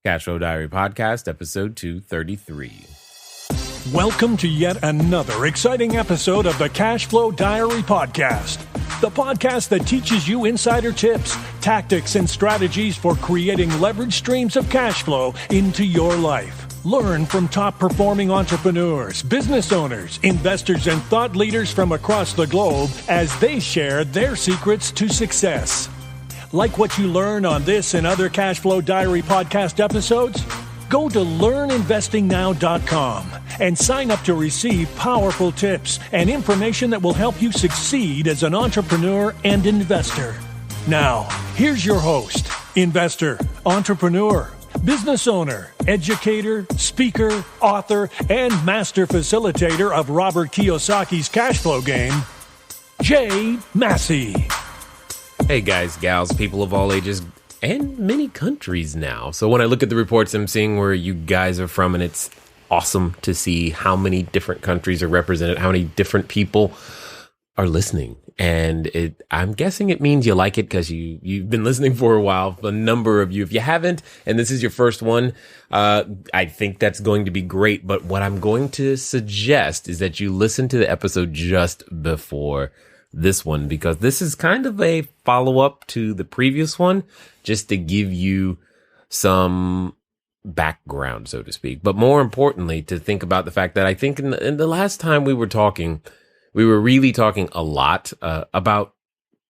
Cashflow Diary Podcast, episode 233. Welcome to yet another exciting episode of the Cashflow Diary Podcast, the podcast that teaches you insider tips, tactics, and strategies for creating leverage streams of cash flow into your life. Learn from top-performing entrepreneurs, business owners, investors, and thought leaders from across the globe as they share their secrets to success. Like what you learn on this and other Cashflow Diary podcast episodes? Go to learninvestingnow.com and sign up to receive powerful tips and information that will help you succeed as an entrepreneur and investor. Now, here's your host, investor, entrepreneur, business owner, educator, speaker, author, and master facilitator of Robert Kiyosaki's cash flow game, Jay Massey. Hey guys, gals, people of all ages, and many countries now. So when I look at the reports, I'm seeing where you guys are from, and it's awesome to see how many different countries are represented, how many different people are listening. And I'm guessing it means you like it because you've been listening for a while. A number of you, if you haven't, and this is your first one, I think that's going to be great. But what I'm going to suggest is that you listen to the episode just before this one, because this is kind of a follow-up to the previous one, just to give you some background, so to speak. But more importantly, to think about the fact that I think in the last time we were talking, we were really talking a lot about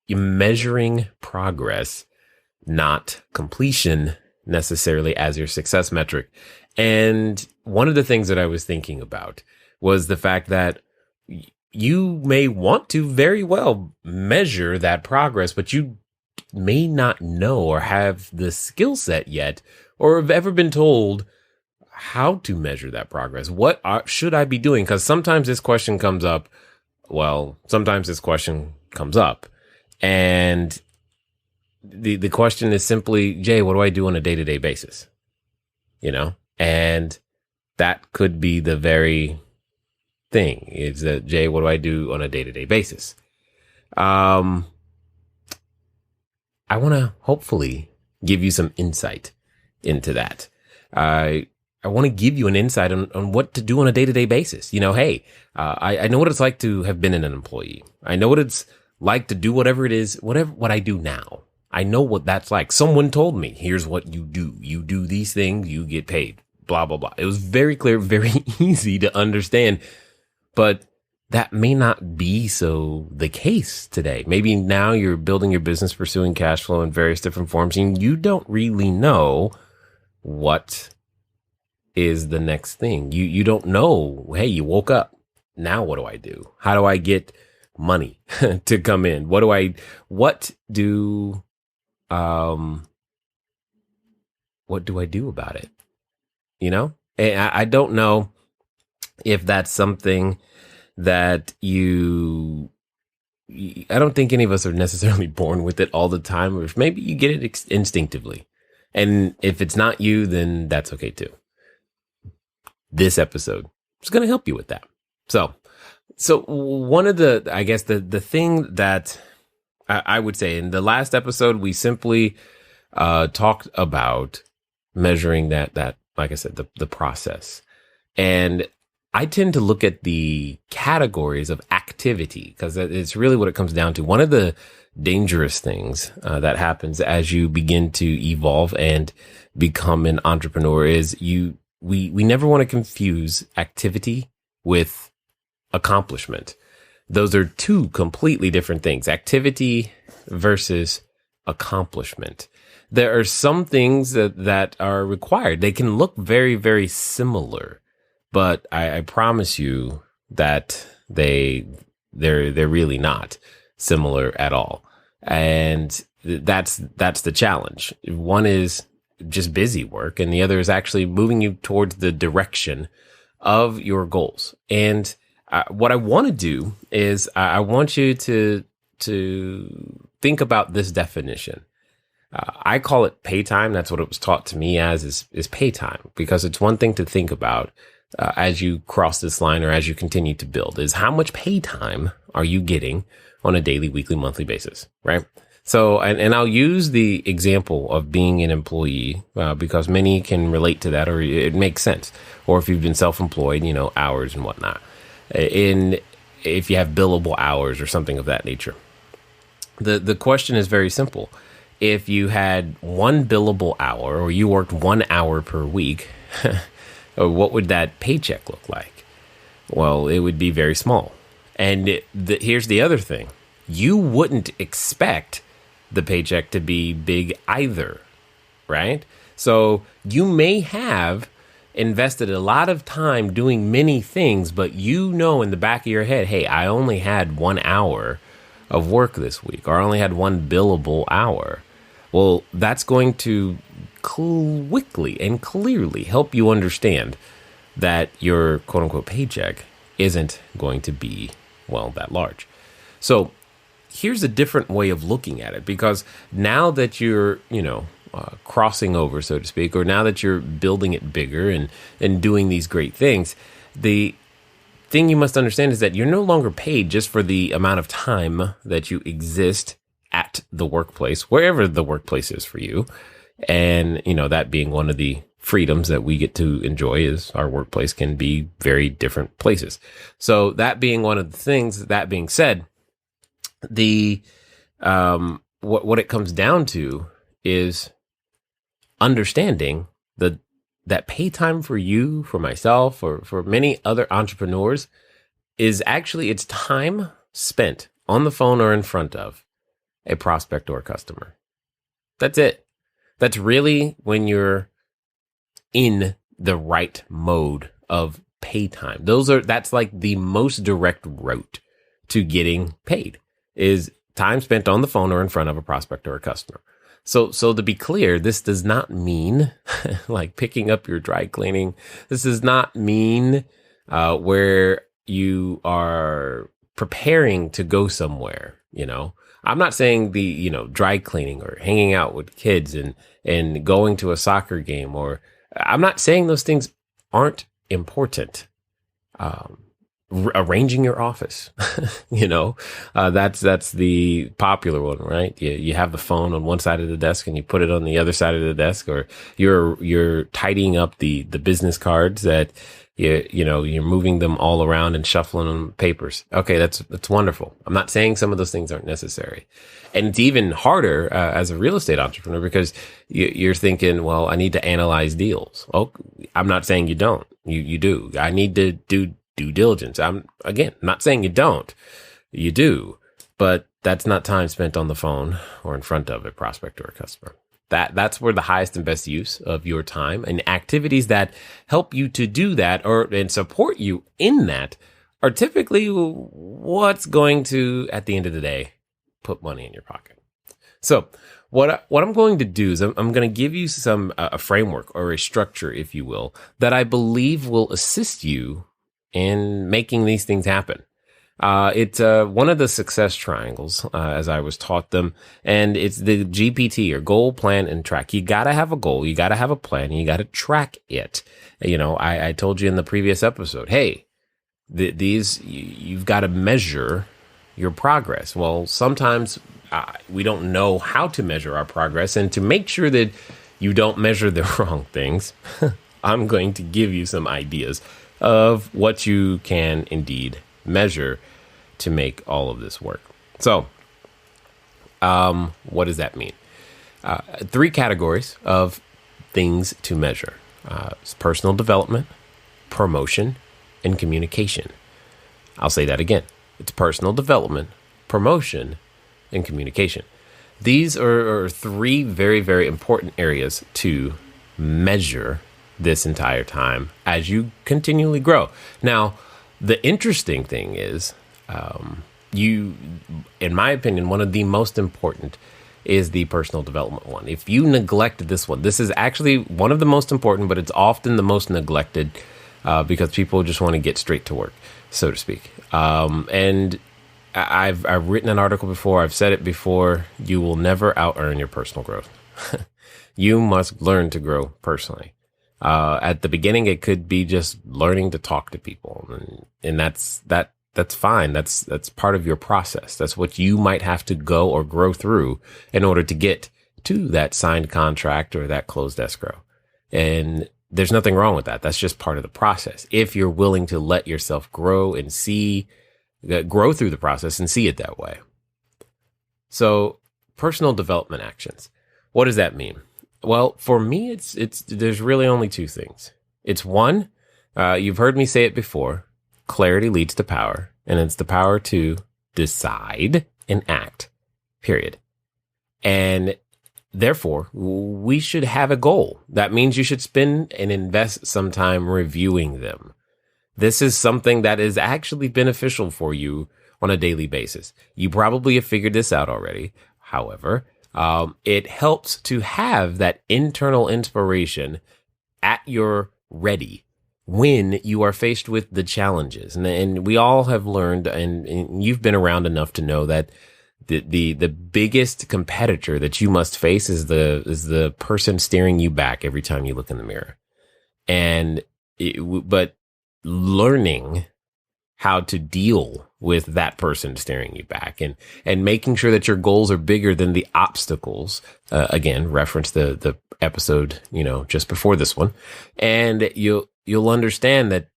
measuring progress, not completion necessarily as your success metric. And one of the things that I was thinking about was the fact that you may want to very well measure that progress, but you may not know or have the skill set yet, or have ever been told how to measure that progress. What should I be doing? Because sometimes this question comes up. Well, sometimes this question comes up, and the question is simply, Jay, what do I do on a day-to-day basis? You know, and that could be the very thing is that, Jay, what do I do on a day-to-day basis? I want to hopefully give you some insight into that. I want to give you an insight on what to do on a day-to-day basis. You know, hey, I know what it's like to have been an employee. I know what it's like to do whatever it is, what I do now. I know what that's like. Someone told me, here's what you do. You do these things, you get paid, blah, blah, blah. It was very clear, very easy to understand. But that may not be so the case today. Maybe now you're building your business, pursuing cash flow in various different forms, and you don't really know what is the next thing. You don't know, hey, you woke up. Now what do I do? How do I get money to come in? What do I do about it? You know, I don't know if that's something that I don't think any of us are necessarily born with it all the time, or if maybe you get it instinctively. And if it's not you, then that's okay too. This episode is going to help you with that. So one of the, I guess the thing that I would say in the last episode, we simply talked about measuring that, like I said, the process. And I tend to look at the categories of activity because it's really what it comes down to. One of the dangerous things that happens as you begin to evolve and become an entrepreneur is we never want to confuse activity with accomplishment. Those are two completely different things. Activity versus accomplishment. There are some things that are required. They can look very, very similar. But I promise you that they're really not similar at all. And that's the challenge. One is just busy work, and the other is actually moving you towards the direction of your goals. And what I want to do is I want you to think about this definition. I call it pay time. That's what it was taught to me as is pay time, because it's one thing to think about as you cross this line or as you continue to build is how much pay time are you getting on a daily, weekly, monthly basis, right? So, and I'll use the example of being an employee because many can relate to that, or it makes sense. Or if you've been self-employed, hours and whatnot. If you have billable hours or something of that nature. The question is very simple. If you had one billable hour, or you worked 1 hour per week, what would that paycheck look like? Well, it would be very small. And here's the other thing. You wouldn't expect the paycheck to be big either, right? So you may have invested a lot of time doing many things, but in the back of your head, hey, I only had 1 hour of work this week, or I only had one billable hour. Well, that's going to quickly and clearly help you understand that your quote unquote paycheck isn't going to be, that large. So here's a different way of looking at it, because now that you're, crossing over, so to speak, or now that you're building it bigger and doing these great things, the thing you must understand is that you're no longer paid just for the amount of time that you exist at the workplace, wherever the workplace is for you. And, that being one of the freedoms that we get to enjoy is our workplace can be very different places. So that being one of the things, that being said, what it comes down to is understanding that pay time for you, for myself, or for many other entrepreneurs is actually it's time spent on the phone or in front of a prospect or a customer. That's it. That's really when you're in the right mode of pay time. That's like the most direct route to getting paid is time spent on the phone or in front of a prospect or a customer. So to be clear, this does not mean like picking up your dry cleaning. This does not mean where you are preparing to go somewhere, I'm not saying the, dry cleaning or hanging out with kids and going to a soccer game, or I'm not saying those things aren't important. Arranging your office, that's the popular one, right? You have the phone on one side of the desk and you put it on the other side of the desk, or you're tidying up the business cards that you're moving them all around and shuffling them papers. Okay. That's wonderful. I'm not saying some of those things aren't necessary. And it's even harder as a real estate entrepreneur because you're thinking, well, I need to analyze deals. Oh, I'm not saying you don't. You do. I need to do due diligence. I'm not saying you don't. You do, but that's not time spent on the phone or in front of a prospect or a customer. That's where the highest and best use of your time and activities that help you to do that and support you in that are typically what's going to, at the end of the day, put money in your pocket. So what I'm going to do is I'm going to give you a framework or a structure, if you will, that I believe will assist you in making these things happen. It's one of the success triangles, as I was taught them, and it's the GPT, or goal, plan, and track. You got to have a goal, you got to have a plan, and you got to track it. I told you in the previous episode, hey, you've got to measure your progress. Well, sometimes we don't know how to measure our progress, and to make sure that you don't measure the wrong things, I'm going to give you some ideas of what you can indeed measure to make all of this work. So, what does that mean? 3 categories of things to measure. It's personal development, promotion, and communication. I'll say that again. It's personal development, promotion, and communication. These are 3 very, very important areas to measure this entire time as you continually grow. Now, the interesting thing is, in my opinion, one of the most important is the personal development one. If you neglect this one, this is actually one of the most important, but it's often the most neglected because people just want to get straight to work, so to speak. And I've written an article before. I've said it before. You will never out-earn your personal growth. You must learn to grow personally. At the beginning, it could be just learning to talk to people. And that's that's fine. That's part of your process. That's what you might have to go or grow through in order to get to that signed contract or that closed escrow. And there's nothing wrong with that. That's just part of the process. If you're willing to let yourself grow and grow through the process and see it that way. So personal development actions. What does that mean? Well, for me, there's really only two things. It's one, you've heard me say it before, clarity leads to power, and it's the power to decide and act, period. And therefore, we should have a goal. That means you should spend and invest some time reviewing them. This is something that is actually beneficial for you on a daily basis. You probably have figured this out already. However, it helps to have that internal inspiration at your ready when you are faced with the challenges. And we all have learned, and you've been around enough to know that the biggest competitor that you must face is the person staring you back every time you look in the mirror. But learning how to deal with that person staring you back and making sure that your goals are bigger than the obstacles. Again, reference the episode, just before this one. And you'll understand that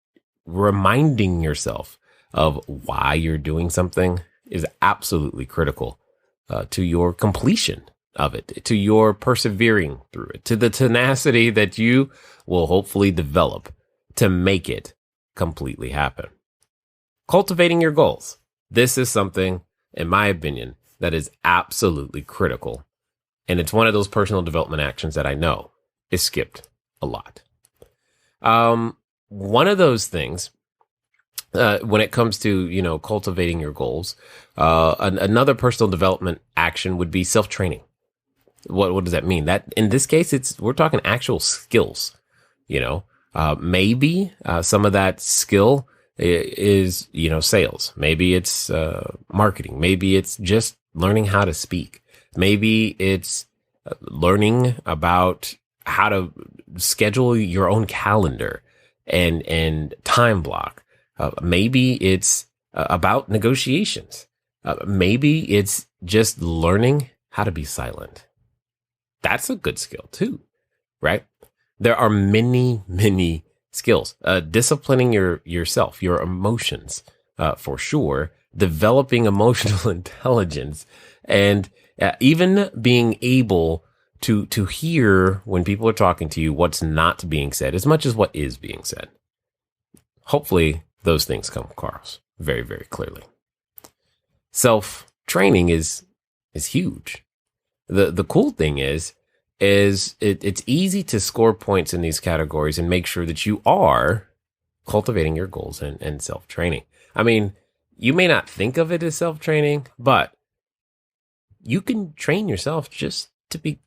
reminding yourself of why you're doing something is absolutely critical to your completion of it, to your persevering through it, to the tenacity that you will hopefully develop to make it completely happen. Cultivating your goals. This is something, in my opinion, that is absolutely critical. And it's one of those personal development actions that I know is skipped a lot. One of those things, when it comes to, cultivating your goals, another personal development action would be self-training. What does that mean? That in this case, we're talking actual skills, maybe some of that skill is, sales. Maybe it's marketing. Maybe it's just learning how to speak. Maybe it's learning about how to schedule your own calendar and time block. Maybe it's about negotiations. Maybe it's just learning how to be silent. That's a good skill too, right? There are many, many skills. Disciplining yourself, your emotions, for sure. Developing emotional intelligence, and even being able to hear when people are talking to you what's not being said as much as what is being said. Hopefully, those things come across very, very clearly. Self-training is huge. The cool thing is it's easy to score points in these categories and make sure that you are cultivating your goals and self-training. I mean, you may not think of it as self-training, but you can train yourself just to be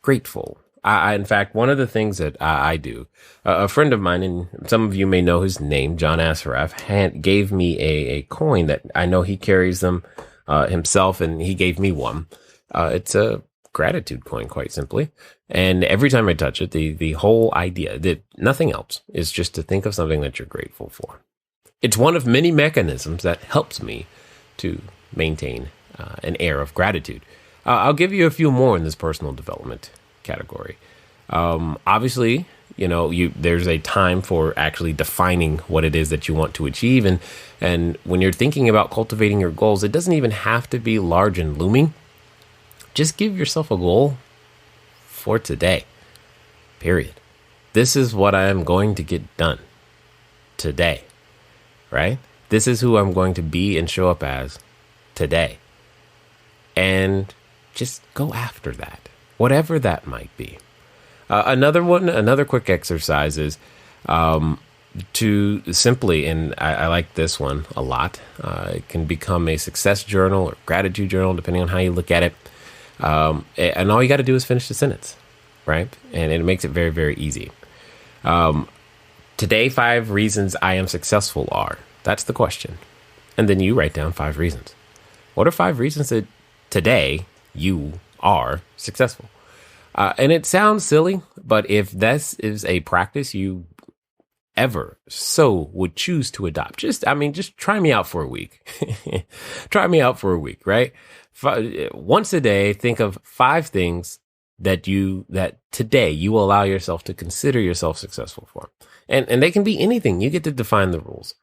grateful. In fact, one of the things that I do, a friend of mine, and some of you may know his name, John Asaraf, gave me a coin that I know he carries them himself, and he gave me one. It's a gratitude coin, quite simply. And every time I touch it, the whole idea that nothing else is just to think of something that you're grateful for. It's one of many mechanisms that helps me to maintain an air of gratitude. I'll give you a few more in this personal development category. Obviously, there's a time for actually defining what it is that you want to achieve. And when you're thinking about cultivating your goals, it doesn't even have to be large and looming. Just give yourself a goal for today, period. This is what I am going to get done today, right? This is who I'm going to be and show up as today. And just go after that, whatever that might be. Another quick exercise is to simply, and I like this one a lot, it can become a success journal or gratitude journal, depending on how you look at it. And all you got to do is finish the sentence, right? And it makes it very, very easy. Today, 5 reasons I am successful are. That's the question. And then you write down 5 reasons. What are 5 reasons that today you are successful? And it sounds silly, but if this is a practice you ever so would choose to adopt, just try me out for a week. Try me out for a week, right? Once a day, think of 5 things that today you will allow yourself to consider yourself successful for. And they can be anything. You get to define the rules,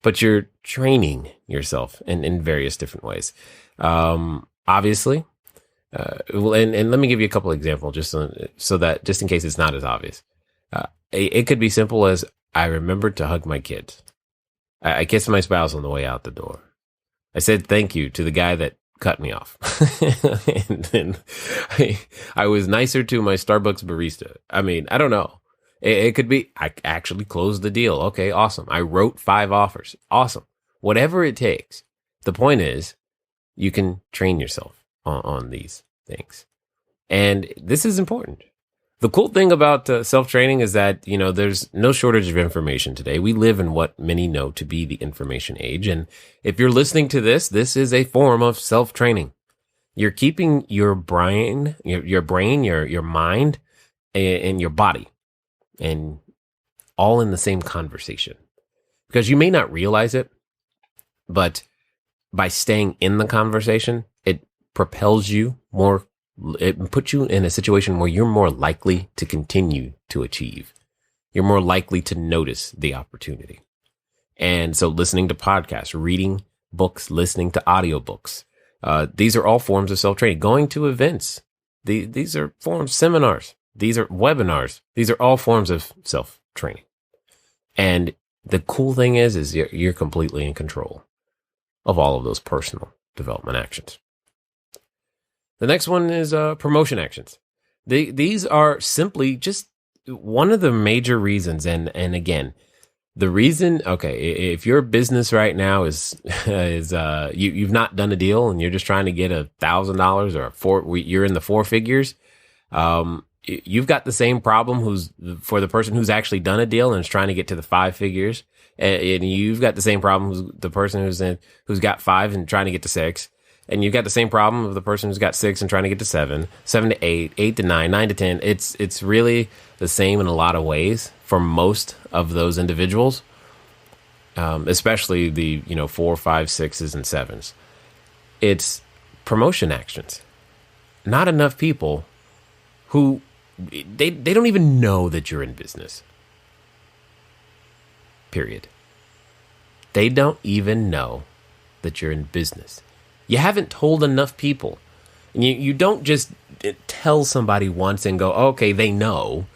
but you're training yourself in various different ways. Obviously, and let me give you a couple of examples just in case it's not as obvious. It could be simple as I remembered to hug my kids. I kissed my spouse on the way out the door. I said thank you to the guy that cut me off. And then I was nicer to my Starbucks barista. I don't know. It could be I actually closed the deal. Okay, awesome. I wrote 5 offers. Awesome. Whatever it takes. The point is, you can train yourself on these things. And this is important. The cool thing about self-training is that, there's no shortage of information today. We live in what many know to be the information age. And if you're listening to this is a form of self-training. You're keeping your brain, your mind, and your body, and all in the same conversation. Because you may not realize it, but by staying in the conversation, it propels you more. It puts you in a situation where you're more likely to continue to achieve. You're more likely to notice the opportunity. And so listening to podcasts, reading books, listening to audiobooks, these are all forms of self-training. Going to events, these are forms, seminars, these are webinars. These are all forms of self-training. And the cool thing is you're completely in control of all of those personal development actions. The next one is promotion actions. These are simply just one of the major reasons. And again, the reason, if your business right now is you've not done a deal and you're just trying to get $1,000 or you're in the 4 figures, you've got the same problem for the person who's actually done a deal and is trying to get to the 5 figures. And you've got the same problem the person who's got 5 and trying to get to 6. And you've got the same problem of the person who's got 6 and trying to get to 7, 7 to 8, 8 to 9, 9 to 10. It's really the same in a lot of ways for most of those individuals, especially the 4, 5, 6s, and 7s. It's promotion actions. Not enough people who they don't even know that you're in business. Period. They don't even know that you're in business. You haven't told enough people. And you don't just tell somebody once and go, okay, they know.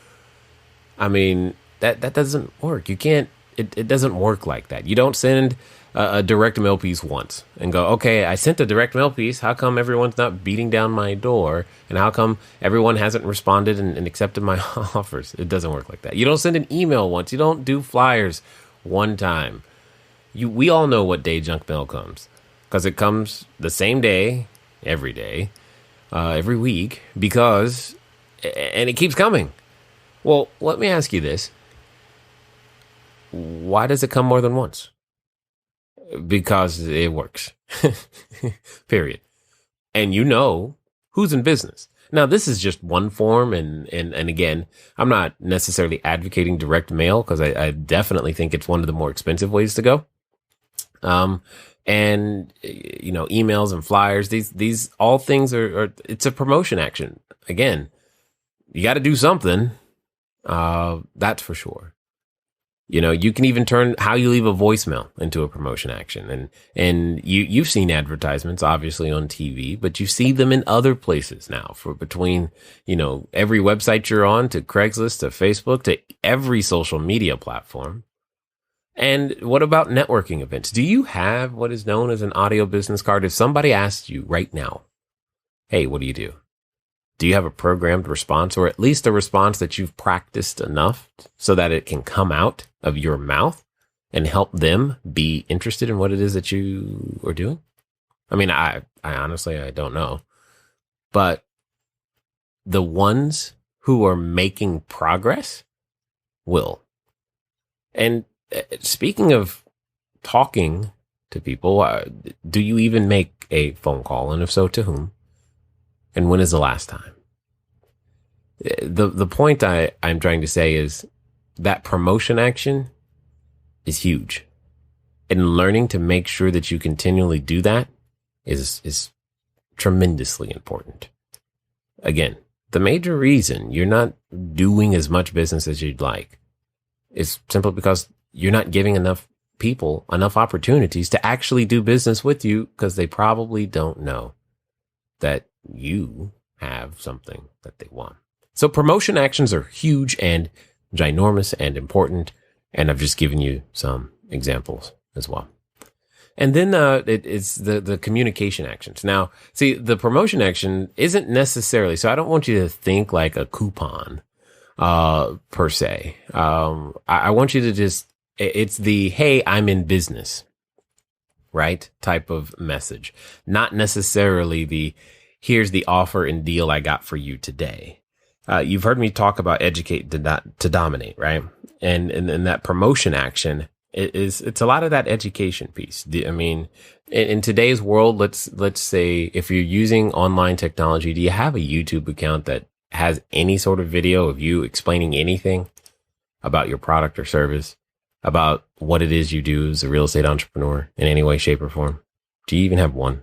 That doesn't work. You can't, it doesn't work like that. You don't send a direct mail piece once and go, okay, I sent a direct mail piece. How come everyone's not beating down my door? And how come everyone hasn't responded and accepted my offers? It doesn't work like that. You don't send an email once. You don't do flyers one time. We all know what day junk mail comes. Because it comes the same day, every week, and it keeps coming. Well, let me ask you this. Why does it come more than once? Because it works. Period. And who's in business. Now, this is just one form, and again, I'm not necessarily advocating direct mail, because I definitely think it's one of the more expensive ways to go. And emails and flyers, these all things are it's a promotion action. Again, you got to do something. That's for sure. You can even turn how you leave a voicemail into a promotion action. And you've seen advertisements obviously on TV, but you see them in other places now for between, every website you're on, to Craigslist, to Facebook, to every social media platform. And what about networking events? Do you have what is known as an audio business card? If somebody asks you right now, hey, what do you do? Do you have a programmed response, or at least a response that you've practiced enough so that it can come out of your mouth and help them be interested in what it is that you are doing? I honestly, I don't know. But the ones who are making progress will. And speaking of talking to people, do you even make a phone call? And if so, to whom? And when is the last time? The point I'm trying to say is that promotion action is huge. And learning to make sure that you continually do that is tremendously important. Again, the major reason you're not doing as much business as you'd like is simply because you're not giving enough people enough opportunities to actually do business with you, because they probably don't know that you have something that they want. So promotion actions are huge and ginormous and important. And I've just given you some examples as well. And then it's the communication actions. Now, see, the promotion action isn't necessarily, so I don't want you to think like a coupon per se. I want you to just, it's the, hey, I'm in business, right? Type of message. Not necessarily the, here's the offer and deal I got for you today. You've heard me talk about educate to dominate, right? And that promotion action it's a lot of that education piece. I mean, in today's world, let's say if you're using online technology, do you have a YouTube account that has any sort of video of you explaining anything about your product or service, about what it is you do as a real estate entrepreneur in any way, shape, or form? Do you even have one?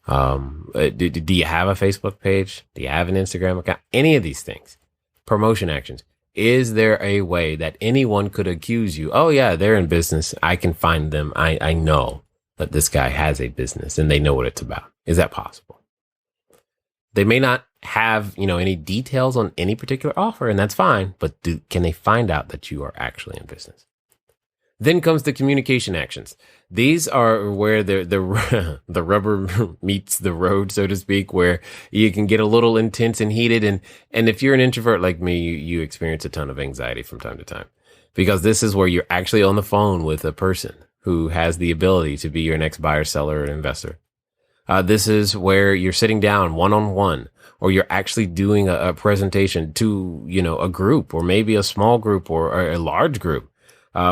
Do you have a Facebook page? Do you have an Instagram account? Any of these things, promotion actions. Is there a way that anyone could accuse you? Oh yeah, they're in business. I can find them. I know that this guy has a business and they know what it's about. Is that possible? They may not have, any details on any particular offer, and that's fine, but can they find out that you are actually in business? Then comes the communication actions. These are where the rubber meets the road, so to speak, where you can get a little intense and heated. And if you're an introvert like me, you experience a ton of anxiety from time to time, because this is where you're actually on the phone with a person who has the ability to be your next buyer, seller, or investor. This is where you're sitting down one-on-one, or you're actually doing a presentation to, a group, or maybe a small group or a large group.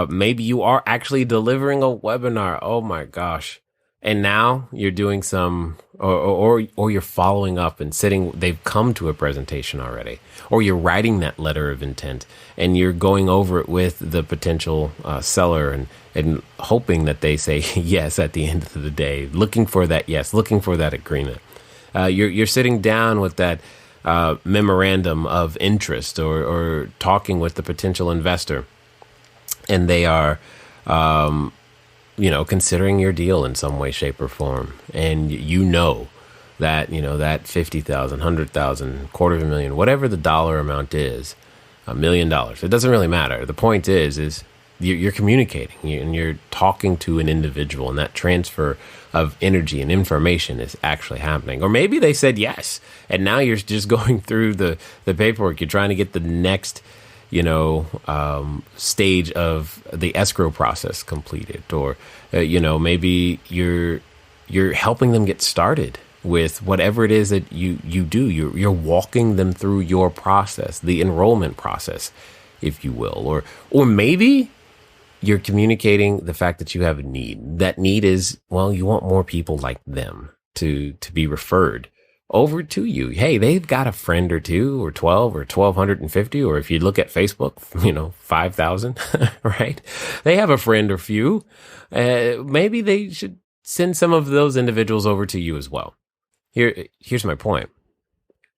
Maybe you are actually delivering a webinar. Oh my gosh. And now you're doing some, or you're following up and they've come to a presentation already, or you're writing that letter of intent and you're going over it with the potential seller and hoping that they say yes at the end of the day, looking for that yes, looking for that agreement. You're sitting down with that memorandum of interest or talking with the potential investor. And they are, considering your deal in some way, shape, or form. And that, that 50,000, 100,000, $250,000, whatever the dollar amount is, $1 million. It doesn't really matter. The point is you're communicating and you're talking to an individual, and that transfer of energy and information is actually happening. Or maybe they said yes, and now you're just going through the paperwork. You're trying to get the next stage of the escrow process completed, or, maybe you're helping them get started with whatever it is that you do. You're walking them through your process, the enrollment process, if you will, or maybe you're communicating the fact that you have a need. That need is, well, you want more people like them to be referred over to you. Hey, they've got a friend or two or 12 or 1,250, or if you look at Facebook, 5,000, right? They have a friend or few. Maybe they should send some of those individuals over to you as well. Here's my point.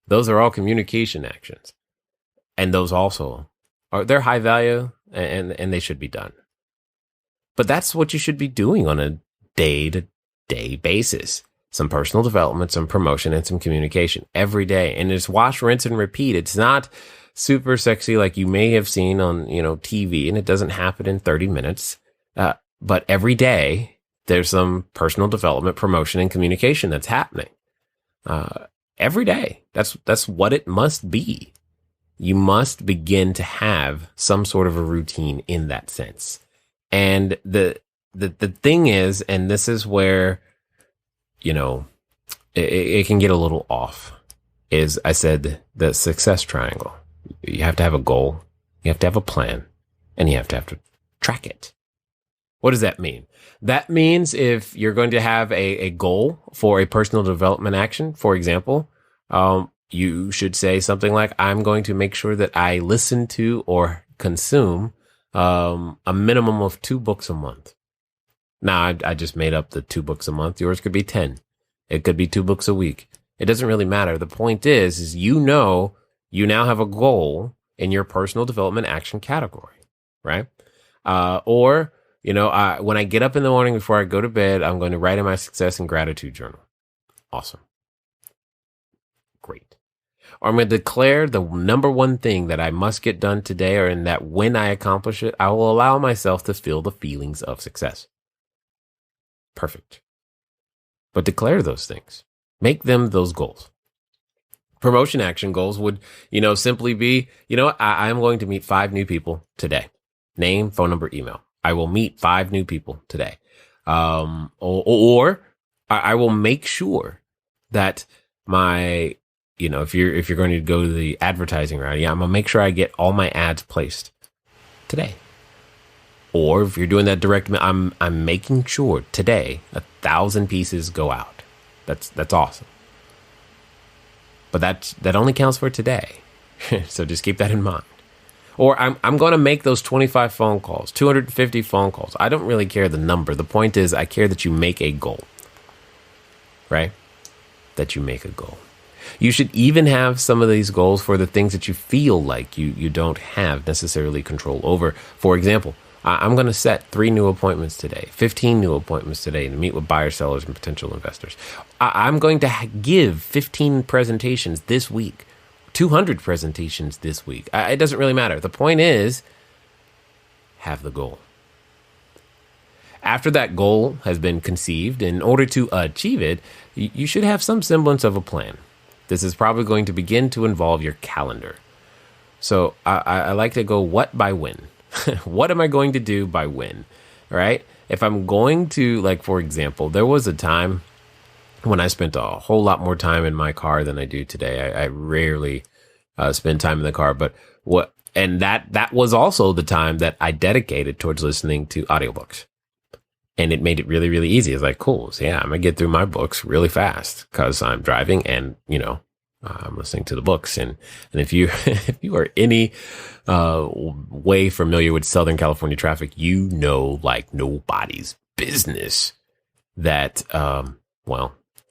Those are all communication actions. And those also they're high value and they should be done. But that's what you should be doing on a day-to-day basis. Some personal development, some promotion, and some communication every day. And it's wash, rinse, and repeat. It's not super sexy like you may have seen on, TV, and it doesn't happen in 30 minutes. But every day there's some personal development, promotion, and communication that's happening. Every day. That's what it must be. You must begin to have some sort of a routine in that sense. And the thing is, and this is where, it can get a little off, is I said the success triangle. You have to have a goal, you have to have a plan, and you have to track it. What does that mean? That means if you're going to have a goal for a personal development action, for example, you should say something like, I'm going to make sure that I listen to or consume a minimum of 2 books a month. Now, I just made up the 2 books a month. Yours could be 10. It could be 2 books a week. It doesn't really matter. The point is you now have a goal in your personal development action category, right? Or, when I get up in the morning before I go to bed, I'm going to write in my success and gratitude journal. Awesome. Great. Or I'm going to declare the number one thing that I must get done today, or in that when I accomplish it, I will allow myself to feel the feelings of success. Perfect. But declare those things. Make them those goals. Promotion action goals would, simply be, I'm going to meet 5 new people today. Name, phone number, email. I will meet 5 new people today. Or I will make sure that my, if you're going to go to the advertising route, I'm going to make sure I get all my ads placed today. Or if you're doing that direct, I'm making sure today 1,000 pieces go out. That's awesome. But that only counts for today. So just keep that in mind. Or I'm going to make those 25 phone calls, 250 phone calls. I don't really care the number. The point is I care that you make a goal. Right? That you make a goal. You should even have some of these goals for the things that you feel like you don't have necessarily control over. For example, I'm going to set 3 new appointments today, 15 new appointments today to meet with buyers, sellers, and potential investors. I'm going to give 15 presentations this week, 200 presentations this week. It doesn't really matter. The point is, have the goal. After that goal has been conceived, in order to achieve it, you should have some semblance of a plan. This is probably going to begin to involve your calendar. So I like to go what by when. What am I going to do by when? All right. If I'm going to, for example, there was a time when I spent a whole lot more time in my car than I do today. I rarely spend time in the car, and that was also the time that I dedicated towards listening to audiobooks. And it made it really, really easy. It's like, cool. So yeah, I'm going to get through my books really fast because I'm driving and, I'm listening to the books. And if you are any way familiar with Southern California traffic, like nobody's business that,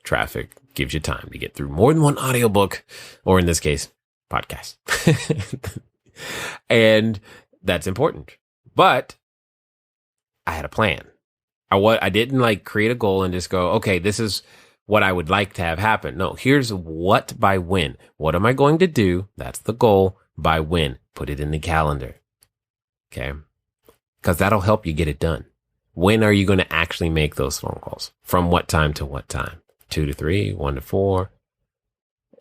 traffic gives you time to get through more than one audiobook, or in this case, podcast. And that's important. But I had a plan. I didn't create a goal and just go, okay, this is what I would like to have happen. No, here's what by when. What am I going to do? That's the goal. By when? Put it in the calendar. Okay. Because that'll help you get it done. When are you going to actually make those phone calls? From what time to what time? 2 to 3, 1 to 4.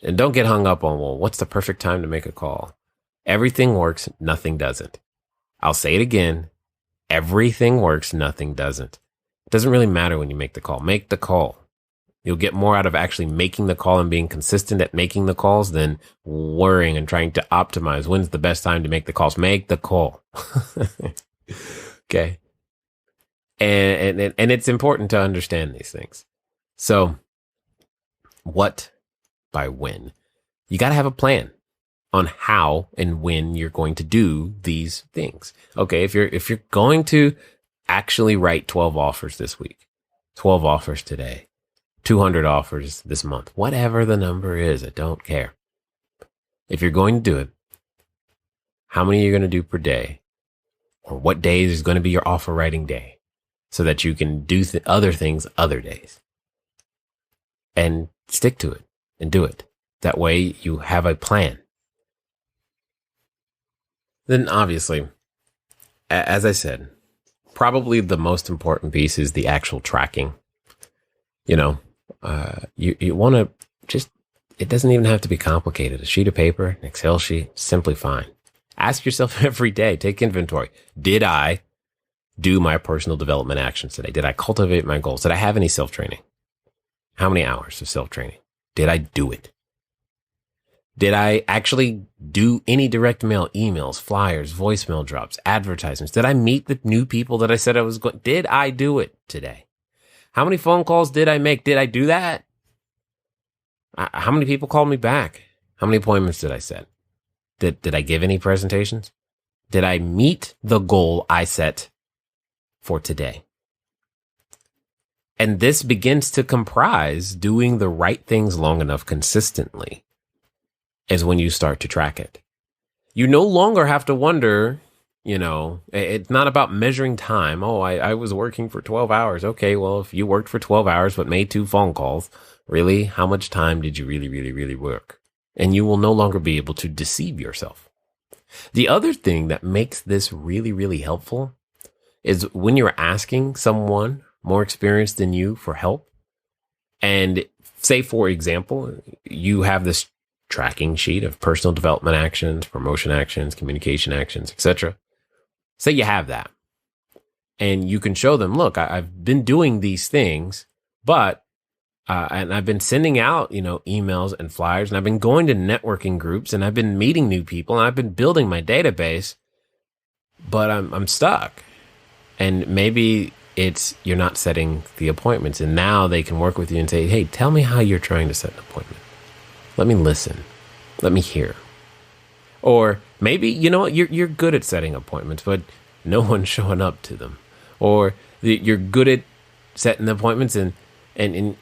And don't get hung up on, what's the perfect time to make a call? Everything works. Nothing doesn't. I'll say it again. Everything works. Nothing doesn't. It doesn't really matter when you make the call. Make the call. You'll get more out of actually making the call and being consistent at making the calls than worrying and trying to optimize when's the best time to make the calls. Make the call. Okay. And it's important to understand these things. So what by when? You got to have a plan on how and when you're going to do these things. Okay. If you're going to actually write 12 offers this week, 12 offers today, 200 offers this month, whatever the number is, I don't care. If you're going to do it, how many are you going to do per day? Or what days is going to be your offer writing day so that you can do other things other days? And stick to it and do it. That way you have a plan. Then obviously, as I said, probably the most important piece is the actual tracking. You want to just, it doesn't even have to be complicated. A sheet of paper, an Excel sheet, simply fine. Ask yourself every day, take inventory. Did I do my personal development actions today? Did I cultivate my goals? Did I have any self-training? How many hours of self-training? Did I do it? Did I actually do any direct mail, emails, flyers, voicemail drops, advertisements? Did I meet the new people that I said I was going? Did I do it today? How many phone calls did I make? Did I do that? How many people called me back? How many appointments did I set? Did I give any presentations? Did I meet the goal I set for today? And this begins to comprise doing the right things long enough consistently is when you start to track it. You no longer have to wonder, it's not about measuring time. Oh, I was working for 12 hours. Okay, well, if you worked for 12 hours but made 2 phone calls, really, how much time did you really, really, really work? And you will no longer be able to deceive yourself. The other thing that makes this really, really helpful is when you're asking someone more experienced than you for help. And say, for example, you have this tracking sheet of personal development actions, promotion actions, communication actions, etc. Say you have that. And you can show them, look, I've been doing these things, but and I've been sending out, emails and flyers, and I've been going to networking groups, and I've been meeting new people, and I've been building my database, but I'm stuck. And maybe it's you're not setting the appointments, and now they can work with you and say, hey, tell me how you're trying to set an appointment. Let me listen. Let me hear. Or maybe, you're good at setting appointments, but no one's showing up to them. Or you're good at setting the appointments and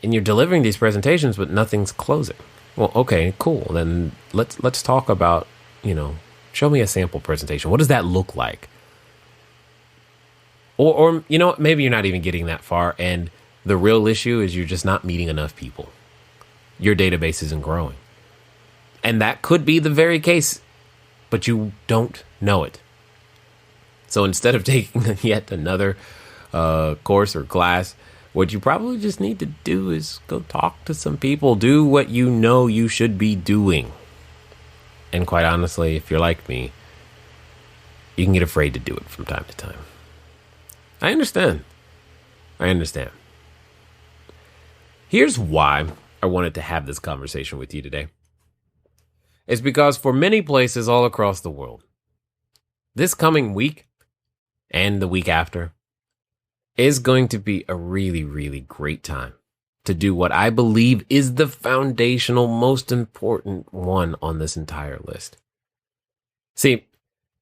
you're delivering these presentations, but nothing's closing. Well, okay, cool. Then let's talk about, show me a sample presentation. What does that look like? Or maybe you're not even getting that far, and the real issue is you're just not meeting enough people. Your database isn't growing. And that could be the very case, but you don't know it. So instead of taking yet another course or class, what you probably just need to do is go talk to some people. Do what you know you should be doing. And quite honestly, if you're like me, you can get afraid to do it from time to time. I understand. Here's why I wanted to have this conversation with you today. It's because for many places all across the world, this coming week and the week after is going to be a really, really great time to do what I believe is the foundational, most important one on this entire list. See,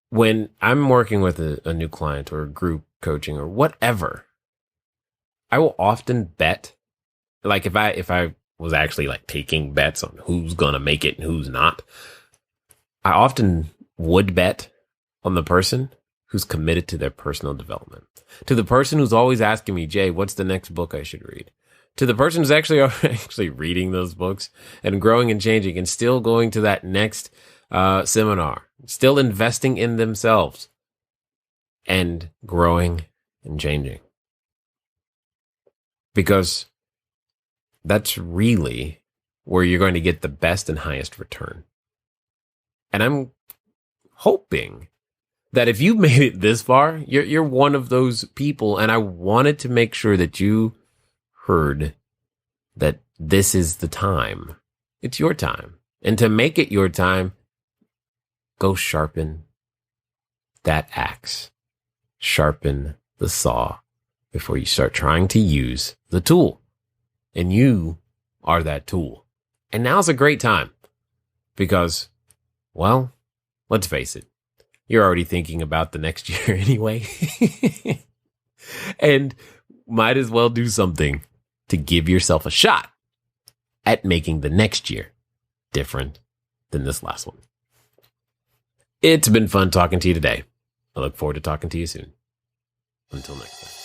when I'm working with a new client or a group coaching or whatever, I will often bet, like if I was actually like taking bets on who's going to make it and who's not, I often would bet on the person who's committed to their personal development, to the person who's always asking me, Jay, what's the next book I should read? To the person who's actually reading those books and growing and changing and still going to that next seminar, still investing in themselves and growing and changing. Because that's really where you're going to get the best and highest return. And I'm hoping that if you made it this far, you're one of those people. And I wanted to make sure that you heard that this is the time. It's your time. And to make it your time, go sharpen that axe. Sharpen the saw before you start trying to use the tool. And you are that tool. And now's a great time because, well, let's face it, you're already thinking about the next year anyway. And might as well do something to give yourself a shot at making the next year different than this last one. It's been fun talking to you today. I look forward to talking to you soon. Until next time.